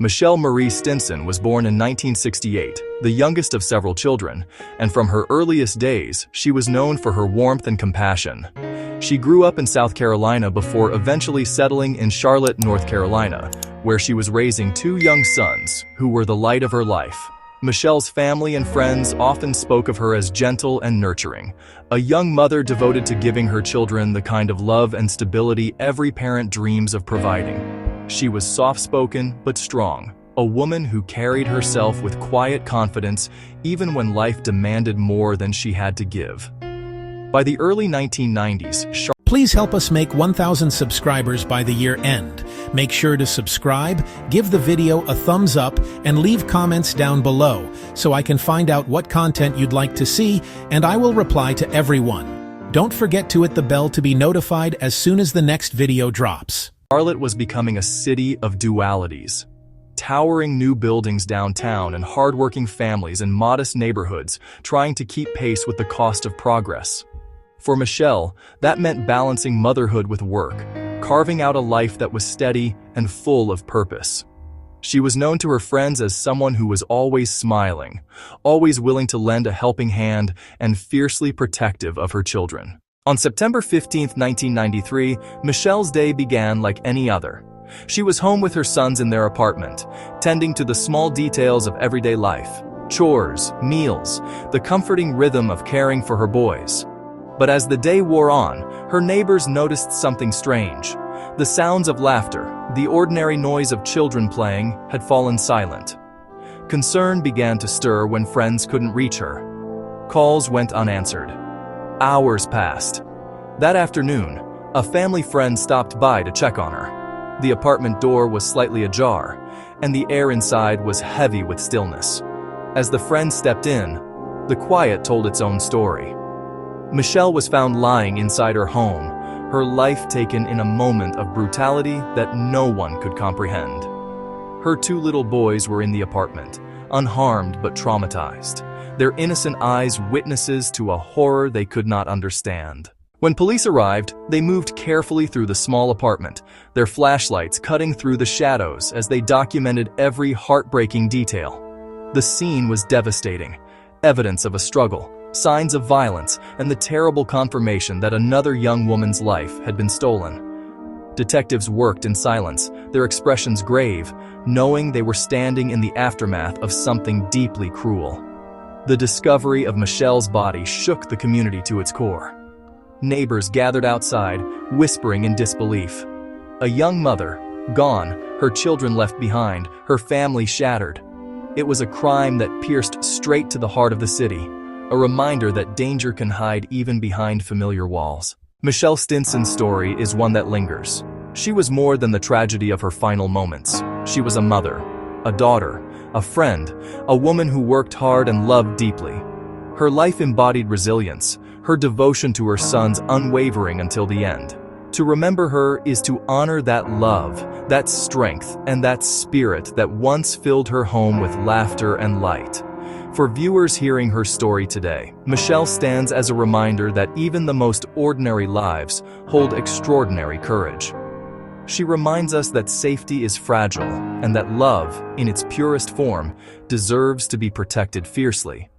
Michelle Marie Stinson was born in 1968, the youngest of several children, and from her earliest days, she was known for her warmth and compassion. She grew up in South Carolina before eventually settling in Charlotte, North Carolina, where she was raising two young sons, who were the light of her life. Michelle's family and friends often spoke of her as gentle and nurturing, a young mother devoted to giving her children the kind of love and stability every parent dreams of providing. She was soft-spoken but strong, a woman who carried herself with quiet confidence even when life demanded more than she had to give. By the early 1990s, Please help us make 1,000 subscribers by the year end. Make sure to subscribe, give the video a thumbs up, and leave comments down below so I can find out what content you'd like to see, and I will reply to everyone. Don't forget to hit the bell to be notified as soon as the next video drops. Charlotte was becoming a city of dualities. Towering new buildings downtown and hardworking families in modest neighborhoods trying to keep pace with the cost of progress. For Michelle, that meant balancing motherhood with work, carving out a life that was steady and full of purpose. She was known to her friends as someone who was always smiling, always willing to lend a helping hand, and fiercely protective of her children. On September 15, 1993, Michelle's day began like any other. She was home with her sons in their apartment, tending to the small details of everyday life, chores, meals, the comforting rhythm of caring for her boys. But as the day wore on, her neighbors noticed something strange. The sounds of laughter, the ordinary noise of children playing, had fallen silent. Concern began to stir when friends couldn't reach her. Calls went unanswered. Hours passed. That afternoon, a family friend stopped by to check on her. The apartment door was slightly ajar, and the air inside was heavy with stillness. As the friend stepped in, the quiet told its own story. Michelle was found lying inside her home, her life taken in a moment of brutality that no one could comprehend. Her two little boys were in the apartment, unharmed but traumatized, their innocent eyes witnesses to a horror they could not understand. When police arrived, they moved carefully through the small apartment, their flashlights cutting through the shadows as they documented every heartbreaking detail. The scene was devastating, evidence of a struggle, signs of violence, and the terrible confirmation that another young woman's life had been stolen. Detectives worked in silence, their expressions grave, knowing they were standing in the aftermath of something deeply cruel. The discovery of Michelle's body shook the community to its core. Neighbors gathered outside, whispering in disbelief. A young mother, gone, her children left behind, her family shattered. It was a crime that pierced straight to the heart of the city, a reminder that danger can hide even behind familiar walls. Michelle Stinson's story is one that lingers. She was more than the tragedy of her final moments. She was a mother, a daughter, a friend, a woman who worked hard and loved deeply. Her life embodied resilience, her devotion to her sons unwavering until the end. To remember her is to honor that love, that strength, and that spirit that once filled her home with laughter and light. For viewers hearing her story today, Michelle stands as a reminder that even the most ordinary lives hold extraordinary courage. She reminds us that safety is fragile and that love, in its purest form, deserves to be protected fiercely.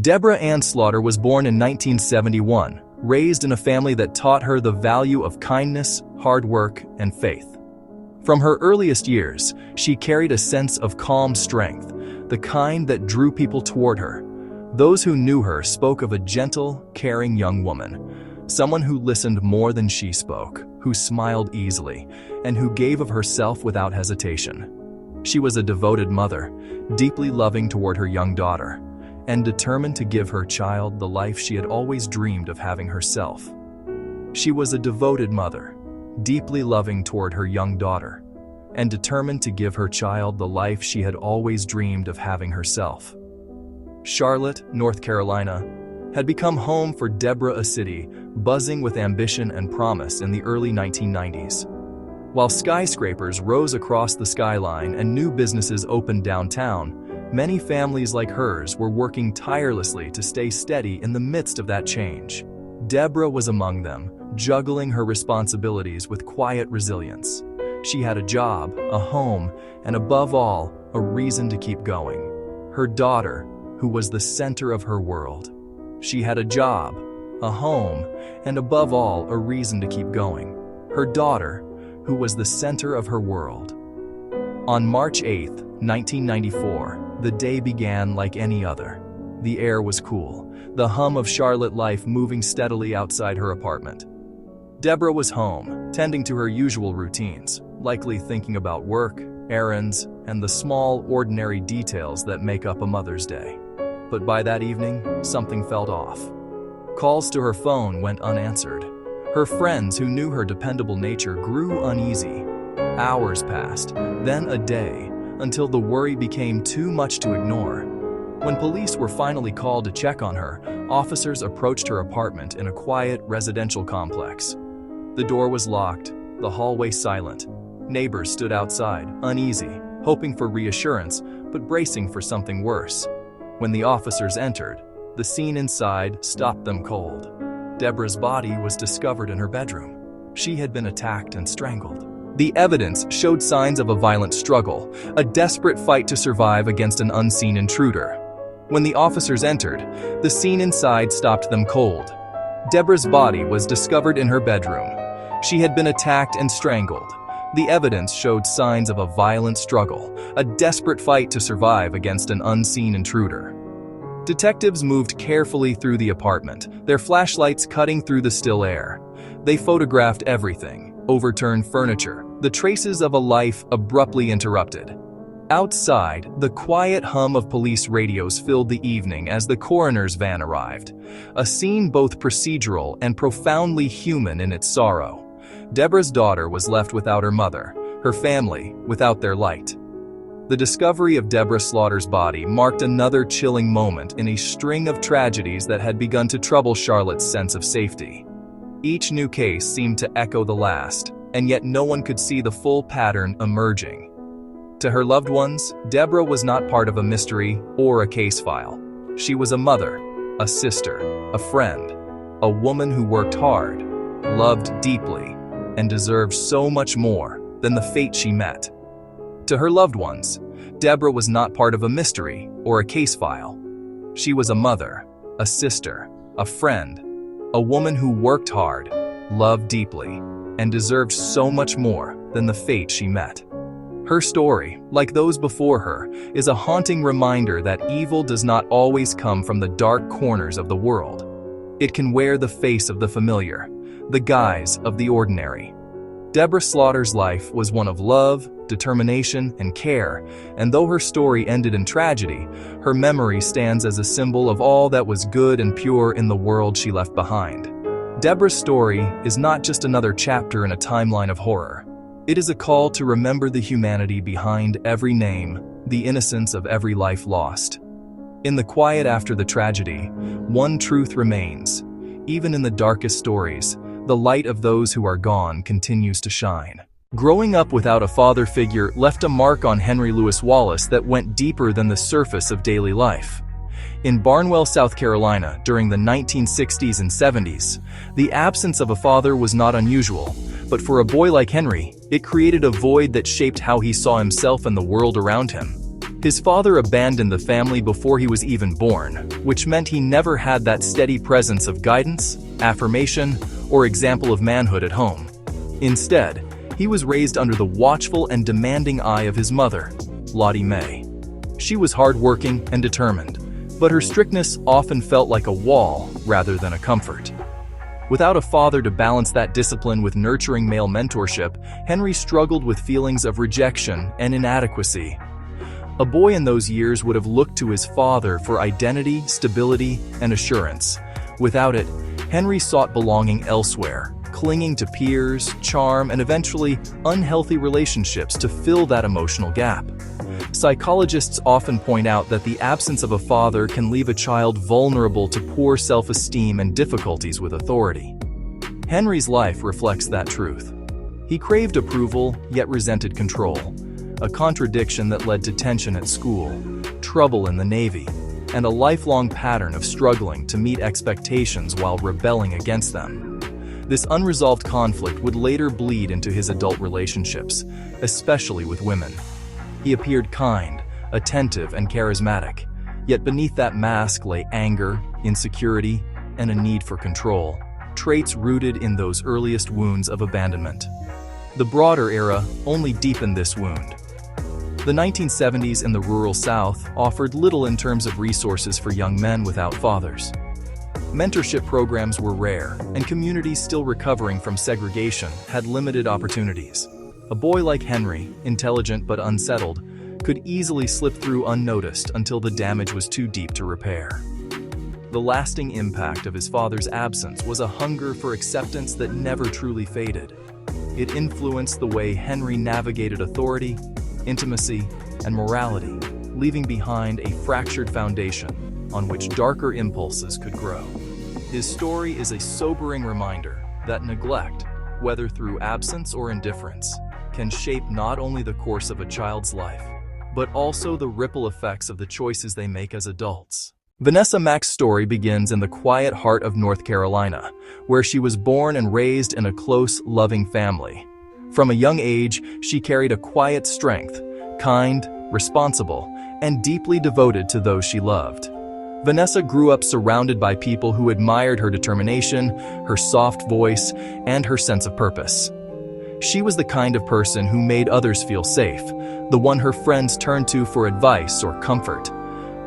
Deborah Ann Slaughter was born in 1971, raised in a family that taught her the value of kindness, hard work, and faith. From her earliest years, she carried a sense of calm strength, the kind that drew people toward her. Those who knew her spoke of a gentle, caring young woman, someone who listened more than she spoke, who smiled easily, and who gave of herself without hesitation. She was a devoted mother, deeply loving toward her young daughter, and determined to give her child the life she had always dreamed of having herself. She was a devoted mother, deeply loving toward her young daughter, and determined to give her child the life she had always dreamed of having herself. Charlotte, North Carolina, had become home for Deborah, a city buzzing with ambition and promise in the early 1990s. While skyscrapers rose across the skyline and new businesses opened downtown, many families like hers were working tirelessly to stay steady in the midst of that change. Deborah was among them, juggling her responsibilities with quiet resilience. She had a job, a home, and above all, a reason to keep going. Her daughter, who was the center of her world. She had a job, a home, and above all, a reason to keep going. Her daughter, who was the center of her world. On March 8, 1994, the day began like any other. The air was cool, the hum of Charlotte life moving steadily outside her apartment. Deborah was home, tending to her usual routines, likely thinking about work, errands, and the small, ordinary details that make up a mother's day. But by that evening, something felt off. Calls to her phone went unanswered. Her friends who knew her dependable nature grew uneasy. Hours passed, then a day, until the worry became too much to ignore. When police were finally called to check on her, officers approached her apartment in a quiet residential complex. The door was locked, the hallway silent. Neighbors stood outside, uneasy, hoping for reassurance, but bracing for something worse. When the officers entered, the scene inside stopped them cold. Deborah's body was discovered in her bedroom. She had been attacked and strangled. The evidence showed signs of a violent struggle, a desperate fight to survive against an unseen intruder. When the officers entered, the scene inside stopped them cold. Deborah's body was discovered in her bedroom. She had been attacked and strangled. The evidence showed signs of a violent struggle, a desperate fight to survive against an unseen intruder. Detectives moved carefully through the apartment, their flashlights cutting through the still air. They photographed everything: overturned furniture, the traces of a life abruptly interrupted. Outside, the quiet hum of police radios filled the evening as the coroner's van arrived, a scene both procedural and profoundly human in its sorrow. Deborah's daughter was left without her mother, her family without their light. The discovery of Deborah Slaughter's body marked another chilling moment in a string of tragedies that had begun to trouble Charlotte's sense of safety. Each new case seemed to echo the last, and yet no one could see the full pattern emerging. To her loved ones, Deborah was not part of a mystery or a case file. She was a mother, a sister, a friend, a woman who worked hard, loved deeply, and deserved so much more than the fate she met. To her loved ones, Deborah was not part of a mystery or a case file. She was a mother, a sister, a friend, a woman who worked hard, loved deeply, and deserved so much more than the fate she met. Her story, like those before her, is a haunting reminder that evil does not always come from the dark corners of the world. It can wear the face of the familiar, the guise of the ordinary. Deborah Slaughter's life was one of love, determination, and care, and though her story ended in tragedy, her memory stands as a symbol of all that was good and pure in the world she left behind. Deborah's story is not just another chapter in a timeline of horror. It is a call to remember the humanity behind every name, the innocence of every life lost. In the quiet after the tragedy, one truth remains: even in the darkest stories, the light of those who are gone continues to shine. Growing up without a father figure left a mark on Henry Louis Wallace that went deeper than the surface of daily life. In Barnwell, South Carolina, during the 1960s and 70s, the absence of a father was not unusual, but for a boy like Henry, it created a void that shaped how he saw himself and the world around him. His father abandoned the family before he was even born, which meant he never had that steady presence of guidance, affirmation, or example of manhood at home. Instead, he was raised under the watchful and demanding eye of his mother, Lottie Mae. She was hardworking and determined, but her strictness often felt like a wall rather than a comfort. Without a father to balance that discipline with nurturing male mentorship, Henry struggled with feelings of rejection and inadequacy. A boy in those years would have looked to his father for identity, stability, and assurance. Without it, Henry sought belonging elsewhere, clinging to peers, charm, and eventually unhealthy relationships to fill that emotional gap. Psychologists often point out that the absence of a father can leave a child vulnerable to poor self-esteem and difficulties with authority. Henry's life reflects that truth. He craved approval, yet resented control, a contradiction that led to tension at school, trouble in the Navy, and a lifelong pattern of struggling to meet expectations while rebelling against them. This unresolved conflict would later bleed into his adult relationships, especially with women. He appeared kind, attentive, and charismatic, yet beneath that mask lay anger, insecurity, and a need for control, traits rooted in those earliest wounds of abandonment. The broader era only deepened this wound. The 1970s in the rural South offered little in terms of resources for young men without fathers. Mentorship programs were rare, and communities still recovering from segregation had limited opportunities. A boy like Henry, intelligent but unsettled, could easily slip through unnoticed until the damage was too deep to repair. The lasting impact of his father's absence was a hunger for acceptance that never truly faded. It influenced the way Henry navigated authority, intimacy, and morality, leaving behind a fractured foundation on which darker impulses could grow. His story is a sobering reminder that neglect, whether through absence or indifference, can shape not only the course of a child's life, but also the ripple effects of the choices they make as adults. Vanessa Mack's story begins in the quiet heart of North Carolina, where she was born and raised in a close, loving family. From a young age, she carried a quiet strength, kind, responsible, and deeply devoted to those she loved. Vanessa grew up surrounded by people who admired her determination, her soft voice, and her sense of purpose. She was the kind of person who made others feel safe, the one her friends turned to for advice or comfort.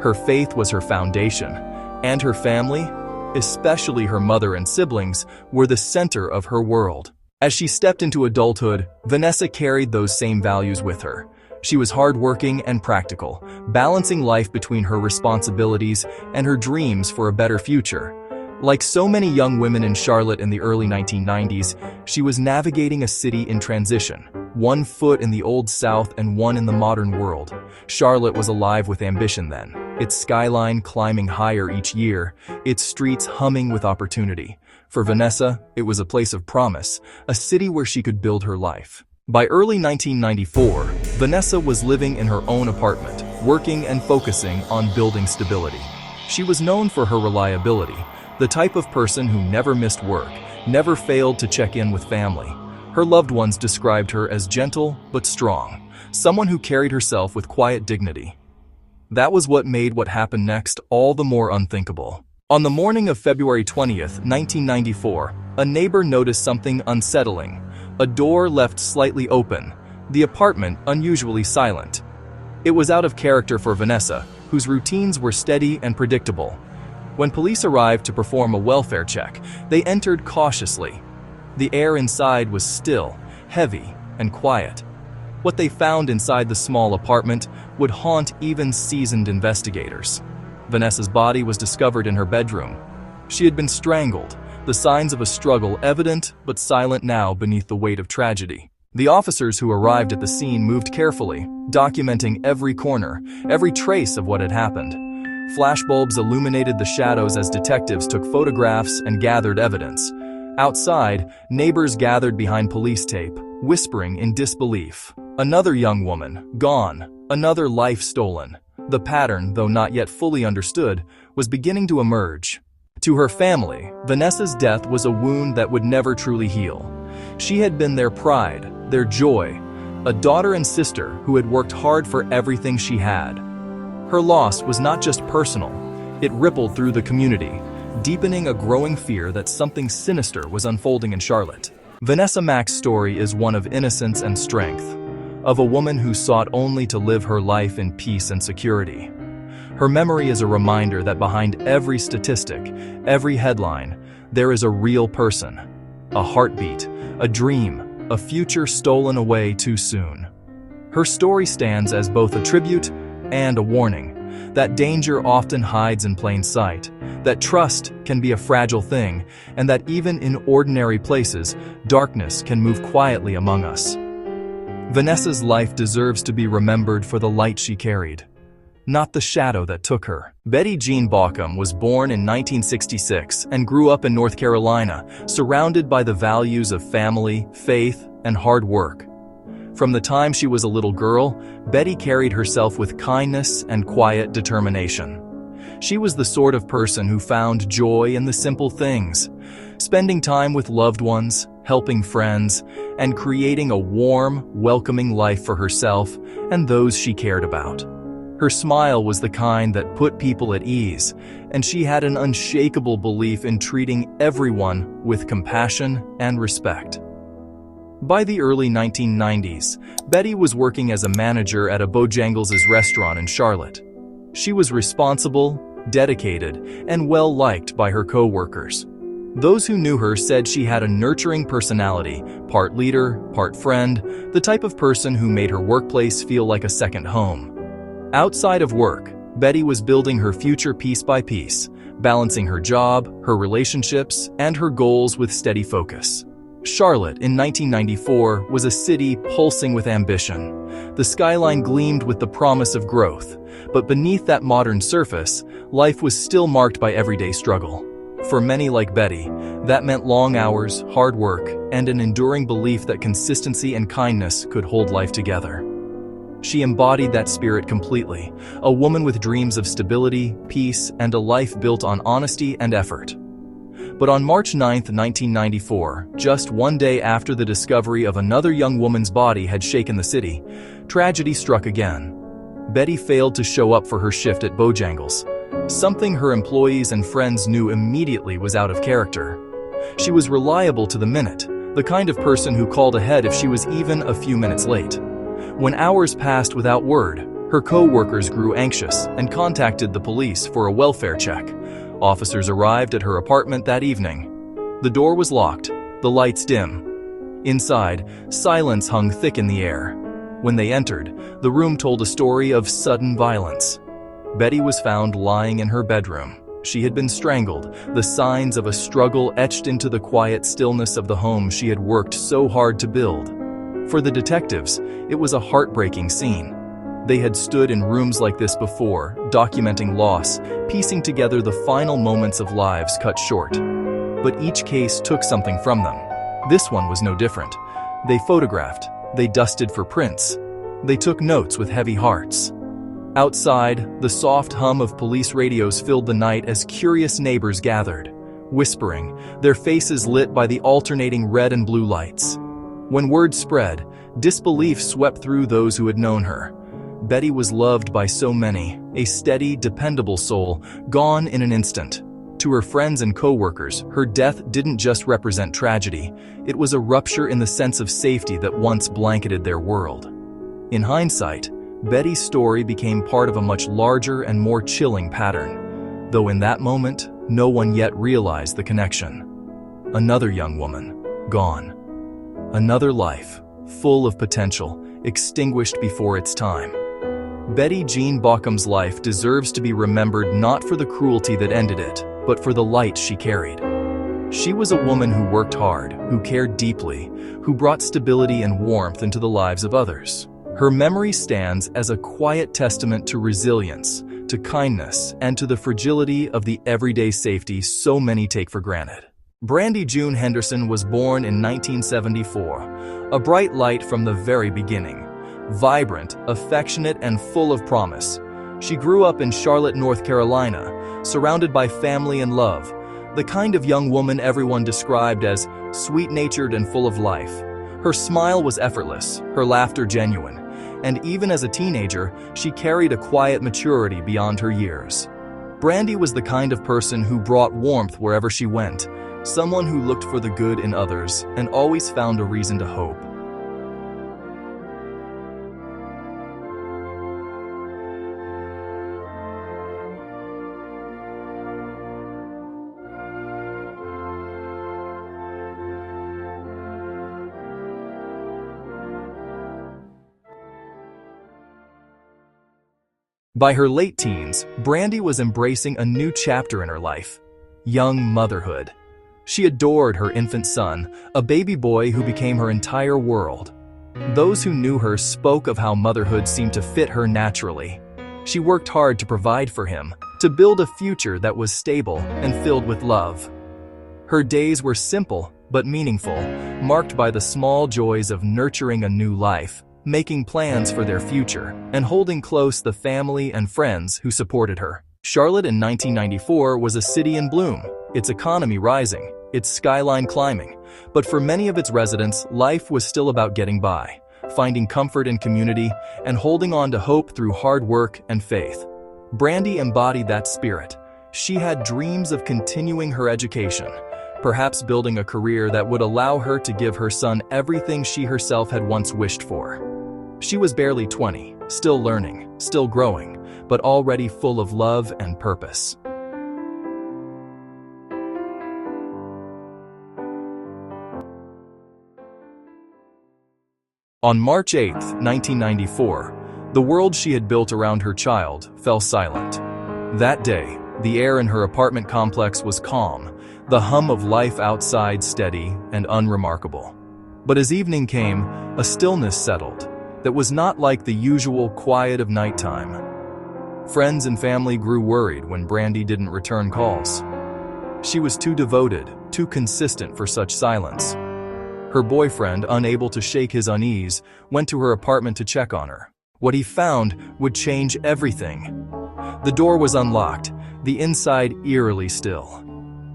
Her faith was her foundation, and her family, especially her mother and siblings, were the center of her world. As she stepped into adulthood, Vanessa carried those same values with her. She was hardworking and practical, balancing life between her responsibilities and her dreams for a better future. Like so many young women in Charlotte in the early 1990s, she was navigating a city in transition, one foot in the Old South and one in the modern world. Charlotte was alive with ambition then, its skyline climbing higher each year, its streets humming with opportunity. For Vanessa, it was a place of promise, a city where she could build her life. By early 1994, Vanessa was living in her own apartment, working and focusing on building stability. She was known for her reliability, the type of person who never missed work, never failed to check in with family. Her loved ones described her as gentle but strong, someone who carried herself with quiet dignity. That was what made what happened next all the more unthinkable. On the morning of February 20th, 1994, a neighbor noticed something unsettling. A door left slightly open, the apartment unusually silent. It was out of character for Vanessa, whose routines were steady and predictable. When police arrived to perform a welfare check, they entered cautiously. The air inside was still, heavy, and quiet. What they found inside the small apartment would haunt even seasoned investigators. Vanessa's body was discovered in her bedroom. She had been strangled, the signs of a struggle evident but silent now beneath the weight of tragedy. The officers who arrived at the scene moved carefully, documenting every corner, every trace of what had happened. Flashbulbs illuminated the shadows as detectives took photographs and gathered evidence. Outside, neighbors gathered behind police tape, whispering in disbelief. Another young woman, gone, another life stolen. The pattern, though not yet fully understood, was beginning to emerge. To her family, Vanessa's death was a wound that would never truly heal. She had been their pride, their joy, a daughter and sister who had worked hard for everything she had. Her loss was not just personal, it rippled through the community, deepening a growing fear that something sinister was unfolding in Charlotte. Vanessa Mack's story is one of innocence and strength, of a woman who sought only to live her life in peace and security. Her memory is a reminder that behind every statistic, every headline, there is a real person, a heartbeat, a dream, a future stolen away too soon. Her story stands as both a tribute and a warning, that danger often hides in plain sight, that trust can be a fragile thing, and that even in ordinary places, darkness can move quietly among us. Vanessa's life deserves to be remembered for the light she carried, not the shadow that took her. Betty Jean Baucom was born in 1966 and grew up in North Carolina, surrounded by the values of family, faith, and hard work. From the time she was a little girl, Betty carried herself with kindness and quiet determination. She was the sort of person who found joy in the simple things. spending time with loved ones, helping friends, and creating a warm, welcoming life for herself and those she cared about. Her smile was the kind that put people at ease, and she had an unshakable belief in treating everyone with compassion and respect. By the early 1990s, Betty was working as a manager at a Bojangles' restaurant in Charlotte. She was responsible, dedicated, and well-liked by her co-workers. Those who knew her said she had a nurturing personality, part leader, part friend, the type of person who made her workplace feel like a second home. Outside of work, Betty was building her future piece by piece, balancing her job, her relationships, and her goals with steady focus. Charlotte, in 1994, was a city pulsing with ambition. The skyline gleamed with the promise of growth, but beneath that modern surface, life was still marked by everyday struggle. For many like Betty, that meant long hours, hard work, and an enduring belief that consistency and kindness could hold life together. She embodied that spirit completely, a woman with dreams of stability, peace, and a life built on honesty and effort. But on March 9, 1994, just one day after the discovery of another young woman's body had shaken the city, tragedy struck again. Betty failed to show up for her shift at Bojangles, something her employees and friends knew immediately was out of character. She was reliable to the minute, the kind of person who called ahead if she was even a few minutes late. When hours passed without word, her co-workers grew anxious and contacted the police for a welfare check. Officers arrived at her apartment that evening. The door was locked, the lights dim. Inside, silence hung thick in the air. When they entered, the room told a story of sudden violence. Betty was found lying in her bedroom. She had been strangled, the signs of a struggle etched into the quiet stillness of the home she had worked so hard to build. For the detectives, it was a heartbreaking scene. They had stood in rooms like this before, documenting loss, piecing together the final moments of lives cut short. But each case took something from them. This one was no different. They photographed, they dusted for prints, they took notes with heavy hearts. Outside, the soft hum of police radios filled the night as curious neighbors gathered, whispering, their faces lit by the alternating red and blue lights. When word spread, disbelief swept through those who had known her. Betty was loved by so many, a steady, dependable soul, gone in an instant. To her friends and co-workers, her death didn't just represent tragedy, it was a rupture in the sense of safety that once blanketed their world. In hindsight, Betty's story became part of a much larger and more chilling pattern, though in that moment, no one yet realized the connection. Another young woman, gone. Another life, full of potential, extinguished before its time. Betty Jean Baucom's life deserves to be remembered not for the cruelty that ended it, but for the light she carried. She was a woman who worked hard, who cared deeply, who brought stability and warmth into the lives of others. Her memory stands as a quiet testament to resilience, to kindness, and to the fragility of the everyday safety so many take for granted. Brandy June Henderson was born in 1974, a bright light from the very beginning. Vibrant, affectionate, and full of promise. She grew up in Charlotte, North Carolina, surrounded by family and love, the kind of young woman everyone described as sweet-natured and full of life. Her smile was effortless, her laughter genuine, and even as a teenager, she carried a quiet maturity beyond her years. Brandy was the kind of person who brought warmth wherever she went, someone who looked for the good in others and always found a reason to hope. By her late teens, Brandy was embracing a new chapter in her life, young motherhood. She adored her infant son, a baby boy who became her entire world. Those who knew her spoke of how motherhood seemed to fit her naturally. She worked hard to provide for him, to build a future that was stable and filled with love. Her days were simple but meaningful, marked by the small joys of nurturing a new life, making plans for their future, and holding close the family and friends who supported her. Charlotte in 1994 was a city in bloom, its economy rising, its skyline climbing, but for many of its residents, life was still about getting by, finding comfort in community, and holding on to hope through hard work and faith. Brandy embodied that spirit. She had dreams of continuing her education, perhaps building a career that would allow her to give her son everything she herself had once wished for. She was barely 20, still learning, still growing, but already full of love and purpose. On March 8, 1994, the world she had built around her child fell silent. That day, the air in her apartment complex was calm, the hum of life outside steady and unremarkable. But as evening came, a stillness settled that was not like the usual quiet of nighttime. Friends and family grew worried when Brandy didn't return calls. She was too devoted, too consistent for such silence. Her boyfriend, unable to shake his unease, went to her apartment to check on her. What he found would change everything. The door was unlocked, the inside eerily still.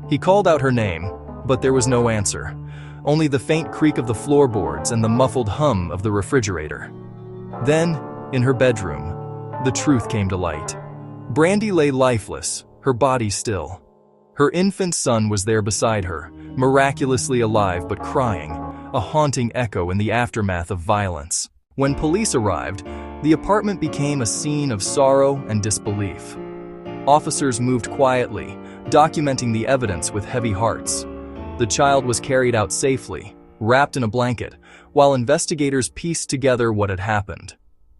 He called out her name, but there was no answer, only the faint creak of the floorboards and the muffled hum of the refrigerator. Then, in her bedroom, the truth came to light. Brandy lay lifeless, her body still. Her infant son was there beside her, miraculously alive but crying, a haunting echo in the aftermath of violence. When police arrived, the apartment became a scene of sorrow and disbelief. Officers moved quietly, documenting the evidence with heavy hearts. The child was carried out safely, wrapped in a blanket, while investigators pieced together what had happened.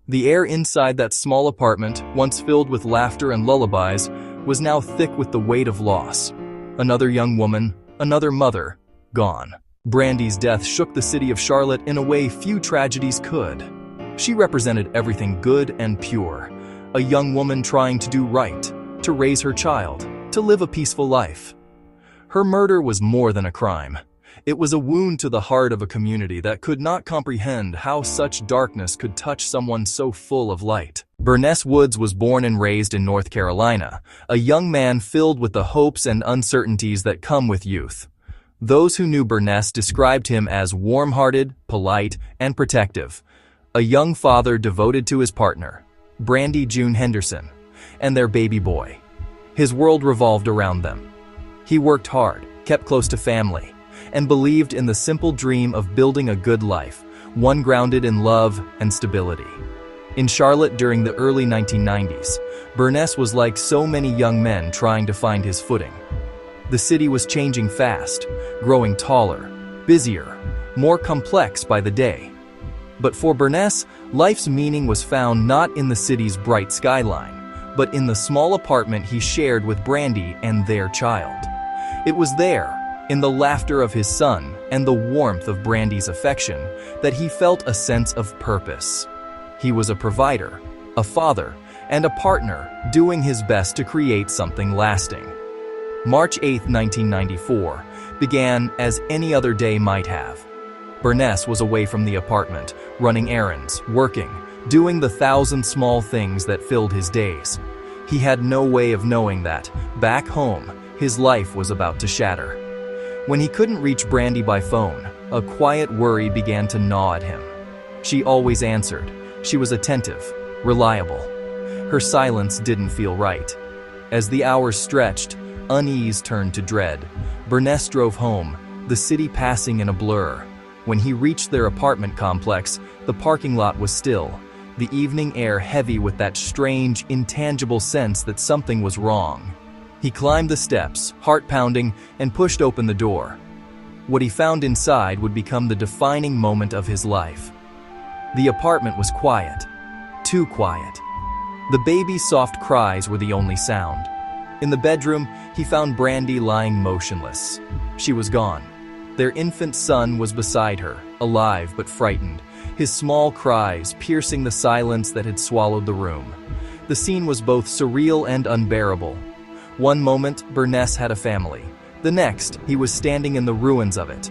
The air inside that small apartment, once filled with laughter and lullabies, was now thick with the weight of loss. Another young woman, another mother, gone. Brandy's death shook the city of Charlotte in a way few tragedies could. She represented everything good and pure, a young woman trying to do right, to raise her child, to live a peaceful life. Her murder was more than a crime. It was a wound to the heart of a community that could not comprehend how such darkness could touch someone so full of light. Burness Woods was born and raised in North Carolina, a young man filled with the hopes and uncertainties that come with youth. Those who knew Burness described him as warm-hearted, polite, and protective, a young father devoted to his partner, Brandy June Henderson, and their baby boy. His world revolved around them. He worked hard, kept close to family, and believed in the simple dream of building a good life, one grounded in love and stability. In Charlotte during the early 1990s, Burness was like so many young men trying to find his footing. The city was changing fast, growing taller, busier, more complex by the day. But for Burness, life's meaning was found not in the city's bright skyline, but in the small apartment he shared with Brandy and their child. It was there, in the laughter of his son and the warmth of Brandy's affection, that he felt a sense of purpose. He was a provider, a father, and a partner, doing his best to create something lasting. March 8, 1994, began as any other day might have. Burness was away from the apartment, running errands, working, doing the thousand small things that filled his days. He had no way of knowing that, back home, his life was about to shatter. When he couldn't reach Brandy by phone, a quiet worry began to gnaw at him. She always answered. She was attentive, reliable. Her silence didn't feel right. As the hours stretched, unease turned to dread. Burness drove home, the city passing in a blur. When he reached their apartment complex, the parking lot was still, the evening air heavy with that strange, intangible sense that something was wrong. He climbed the steps, heart pounding, and pushed open the door. What he found inside would become the defining moment of his life. The apartment was quiet, too quiet. The baby's soft cries were the only sound. In the bedroom, he found Brandy lying motionless. She was gone. Their infant son was beside her, alive but frightened, his small cries piercing the silence that had swallowed the room. The scene was both surreal and unbearable. One moment, Burness had a family. The next, he was standing in the ruins of it.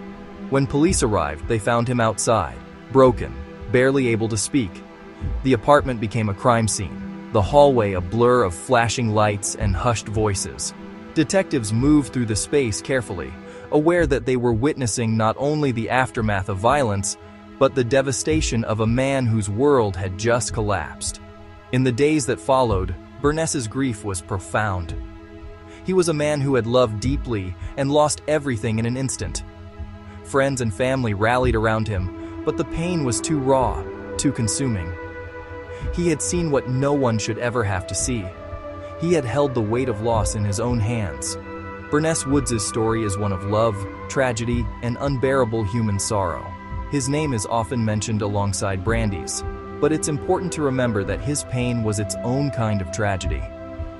When police arrived, they found him outside, broken, barely able to speak. The apartment became a crime scene, the hallway a blur of flashing lights and hushed voices. Detectives moved through the space carefully, aware that they were witnessing not only the aftermath of violence, but the devastation of a man whose world had just collapsed. In the days that followed, Burness's grief was profound. He was a man who had loved deeply and lost everything in an instant. Friends and family rallied around him, but the pain was too raw, too consuming. He had seen what no one should ever have to see. He had held the weight of loss in his own hands. Burness Woods' story is one of love, tragedy, and unbearable human sorrow. His name is often mentioned alongside Brandy's, but it's important to remember that his pain was its own kind of tragedy.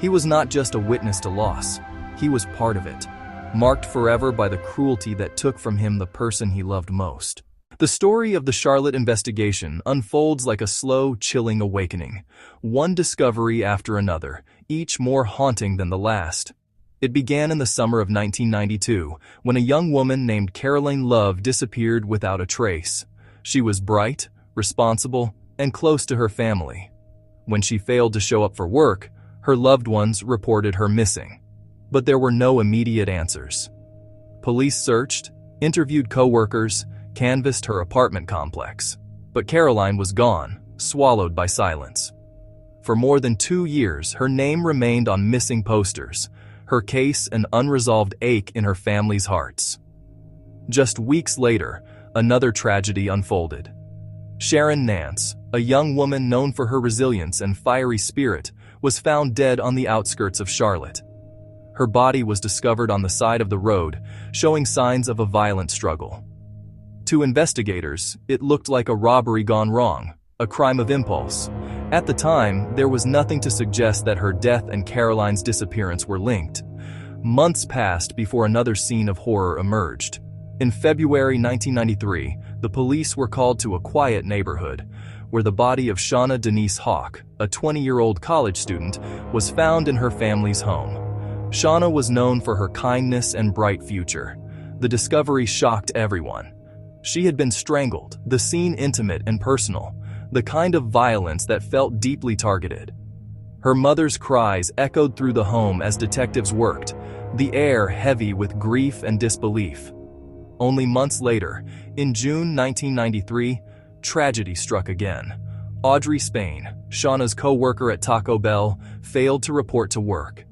He was not just a witness to loss, he was part of it, marked forever by the cruelty that took from him the person he loved most. The story of the Charlotte investigation unfolds like a slow, chilling awakening, one discovery after another, each more haunting than the last. It began in the summer of 1992, when a young woman named Caroline Love disappeared without a trace. She was bright, responsible, and close to her family. When she failed to show up for work, her loved ones reported her missing. But there were no immediate answers. Police searched, interviewed co-workers, canvassed her apartment complex. But Caroline was gone, swallowed by silence. For more than 2 years, her name remained on missing posters, her case an unresolved ache in her family's hearts. Just weeks later, another tragedy unfolded. Sharon Nance, a young woman known for her resilience and fiery spirit, was found dead on the outskirts of Charlotte. Her body was discovered on the side of the road, showing signs of a violent struggle. To investigators, it looked like a robbery gone wrong, a crime of impulse. At the time, there was nothing to suggest that her death and Caroline's disappearance were linked. Months passed before another scene of horror emerged. In February 1993, the police were called to a quiet neighborhood, where the body of Shauna Denise Hawk, a 20-year-old college student, was found in her family's home. Shauna was known for her kindness and bright future. The discovery shocked everyone. She had been strangled, the scene intimate and personal, the kind of violence that felt deeply targeted. Her mother's cries echoed through the home as detectives worked, the air heavy with grief and disbelief. Only months later, in June 1993, tragedy struck again. Audrey Spain, Shauna's co-worker at Taco Bell, failed to report to work.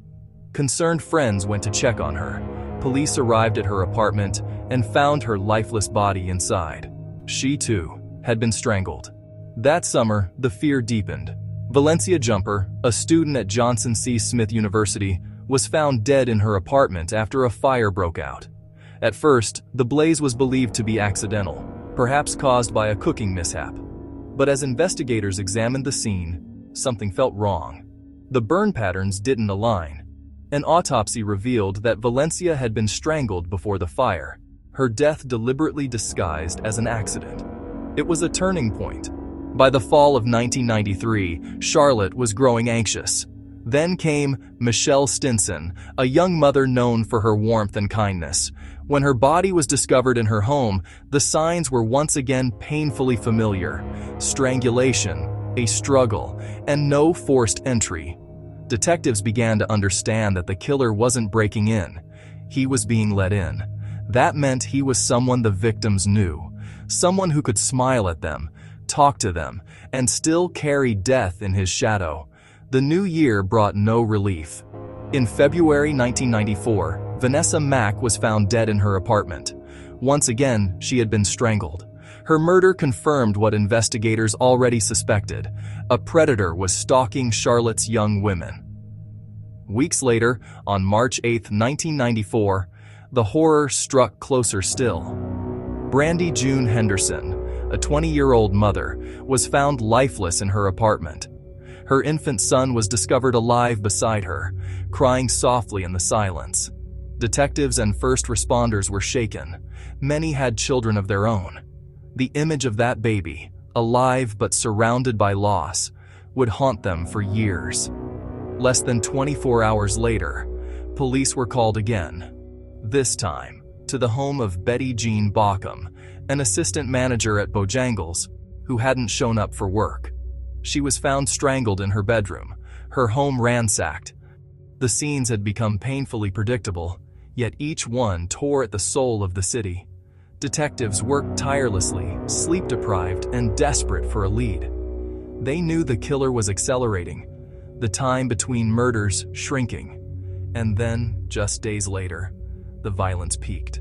Concerned friends went to check on her. Police arrived at her apartment and found her lifeless body inside. She, too, had been strangled. That summer, the fear deepened. Valencia Jumper, a student at Johnson C. Smith University, was found dead in her apartment after a fire broke out. At first, the blaze was believed to be accidental, perhaps caused by a cooking mishap. But as investigators examined the scene, something felt wrong. The burn patterns didn't align. An autopsy revealed that Valencia had been strangled before the fire, her death deliberately disguised as an accident. It was a turning point. By the fall of 1993, Charlotte was growing anxious. Then came Michelle Stinson, a young mother known for her warmth and kindness. When her body was discovered in her home, the signs were once again painfully familiar: strangulation, a struggle, and no forced entry. Detectives began to understand that the killer wasn't breaking in. He was being let in. That meant he was someone the victims knew, someone who could smile at them, talk to them, and still carry death in his shadow. The new year brought no relief. In February 1994, Vanessa Mack was found dead in her apartment. Once again, she had been strangled. Her murder confirmed what investigators already suspected: a predator was stalking Charlotte's young women. Weeks later, on March 8, 1994, the horror struck closer still. Brandy June Henderson, a 20-year-old mother, was found lifeless in her apartment. Her infant son was discovered alive beside her, crying softly in the silence. Detectives and first responders were shaken. Many had children of their own. The image of that baby, alive but surrounded by loss, would haunt them for years. Less than 24 hours later, police were called again. This time, to the home of Betty Jean Baucom, an assistant manager at Bojangles, who hadn't shown up for work. She was found strangled in her bedroom, her home ransacked. The scenes had become painfully predictable, Yet each one tore at the soul of the city. Detectives worked tirelessly, sleep-deprived, and desperate for a lead. They knew the killer was accelerating, the time between murders shrinking. And then, just days later, the violence peaked.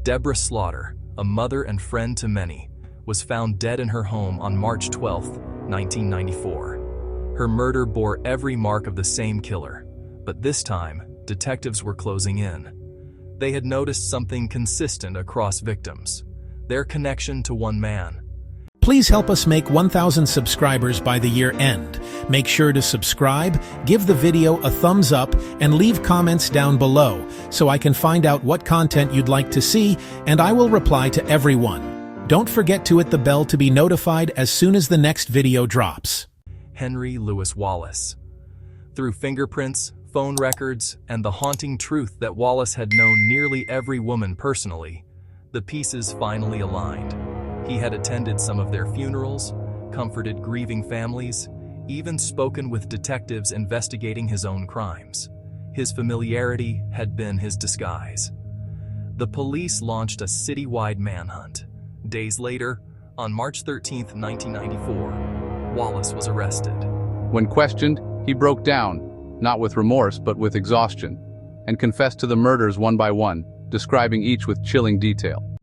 Deborah Slaughter, a mother and friend to many, was found dead in her home on March 12, 1994. Her murder bore every mark of the same killer, but this time, detectives were closing in. They had noticed something consistent across victims: their connection to one man. Please help us make 1,000 subscribers by the year end. Make sure to subscribe, give the video a thumbs up, and leave comments down below so I can find out what content you'd like to see, and I will reply to everyone. Don't forget to hit the bell to be notified as soon as the next video drops. Henry Louis Wallace. Through fingerprints, phone records, and the haunting truth that Wallace had known nearly every woman personally, the pieces finally aligned. He had attended some of their funerals, comforted grieving families, even spoken with detectives investigating his own crimes. His familiarity had been his disguise. The police launched a citywide manhunt. Days later, on March 13, 1994, Wallace was arrested. When questioned, he broke down, not with remorse but with exhaustion, and confessed to the murders one by one, describing each with chilling detail.